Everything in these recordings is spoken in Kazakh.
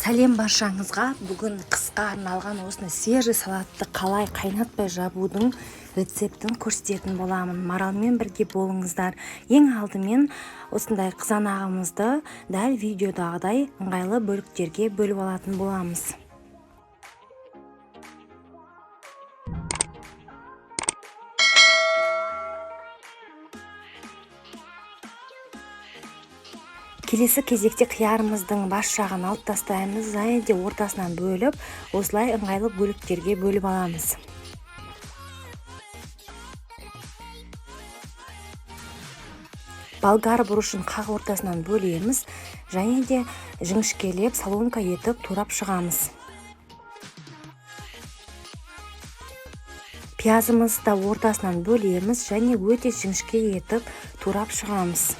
Сәлем баршаңызға. Бүгін қысқа арналған осыны свежий салатты қалай қайнатпай жабудың рецептін көрсететін боламын. Маралмен бірге болыңыздар. Ең алдымен осындай қызанағымызды дәл видеодағыдай ыңғайлы бөліктерге бөліп алатын боламыз. Келесі кезекте қиярымыздың бас жағын алып тастаймыз, және де ортасынан бөліп, осылай ыңғайлы бөліктерге бөліп аламыз. Болгар бұрышын қақ ортасынан бөлеміз, және де жіңішкелеп соломка етіп турап шығамыз. Пиязымызды да ортасынан бөлеміз, және өте жіңішке етіп турап шығамыз.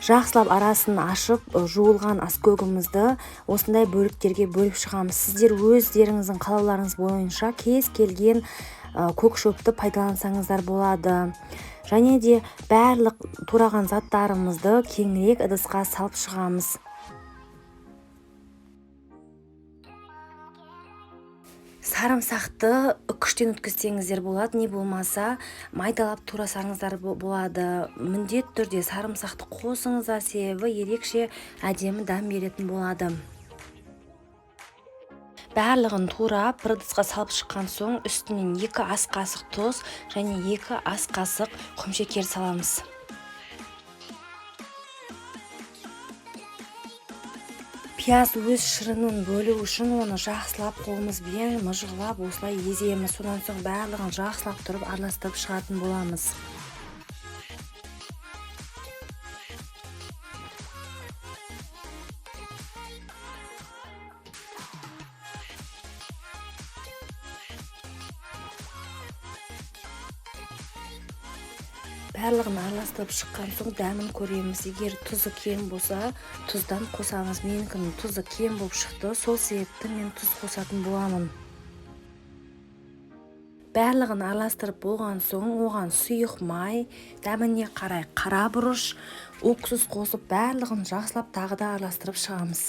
Жақсылап арасын ашып, жуылған аскөгімізді осындай бөліктерге бөліп шығамыз. Сіздер өздеріңіздің қалауларыңыз бойынша кез келген көк шөпті пайдалансаңыздар болады. Және де барлық тураған заттарымызды кеңірек ыдысқа салып шығамыз. Сарымсақты үкіштен өткізсеңіздер болады, не болмаса майдалап турасаңыздар болады. Міндет түрде сарымсақты қосыңыздар, себебі ерекше әдемі дәм беретін болады. Барлығын турап бір ыдысқа салып шыққан соң үстінен 2 ас қасық тұз және 2 ас қасық құмшекер саламыз. Пияз өз шырынын бөлу үшін оны жақсылап қолымызбен мыжғылап осылай еземіз. Содан соң барлығын жақсылап тұрып араластырып шығатын боламыз. Барлығын араластырып шыққан соң дәмін көреміз. Егер тұзы кем болса, тұздан қосамыз. Менікінің тұзы кем болып шықты, сол себепті мен тұз қосатын боламын. Барлығын араластырып болған соң, оған сұйық май, дәміне қарай қара бұрыш, уксус қосып, барлығын жақсылап тағы да араластырып шығамыз.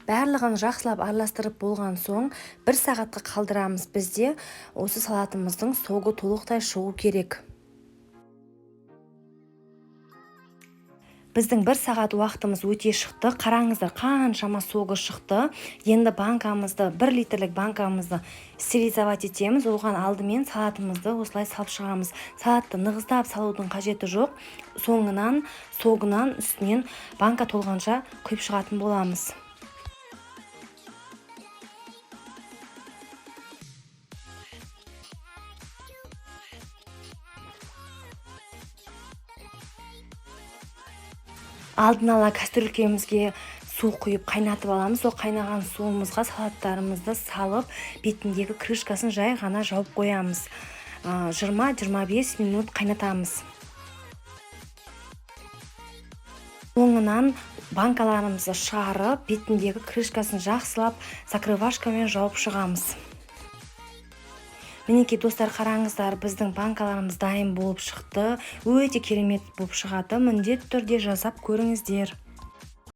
Барлығын жақсылап араластырып болған соң 1 сағатқа қалдырамыз. Бізде осы салатымыздың соғы толықтай шығу керек. Біздің 1 сағат уақытымыз өте шықты. Қараңыздар, қаншама соғы шықты. Енді банкамызды, 1 литрлік банкамызды стерилизовать етеміз. Оған алдымен салатымызды осылай салып шығамыз. Салатты нығыздап салудың қажеті жоқ. Соңынан, согынан, үстінен банка толғанша құйып шығатын боламыз. Алдын ала кастрюлькемізге су құйып қайнатып аламыз. Сол қайнаған суымызға салаттарымызды салып, бетіндегі крышкасын жай ғана жауып қоямыз. 20-25 минут қайнатамыз. Соңынан банкаларымызды шығарып, бетіндегі крышкасын жақсылап закрывашкамен жауып шығамыз. Мінекей достар, қараңыздар, біздің банкаларымыз дайын болып шықты. Өте керемет болып шығады. Міндет түрде жасап көріңіздер.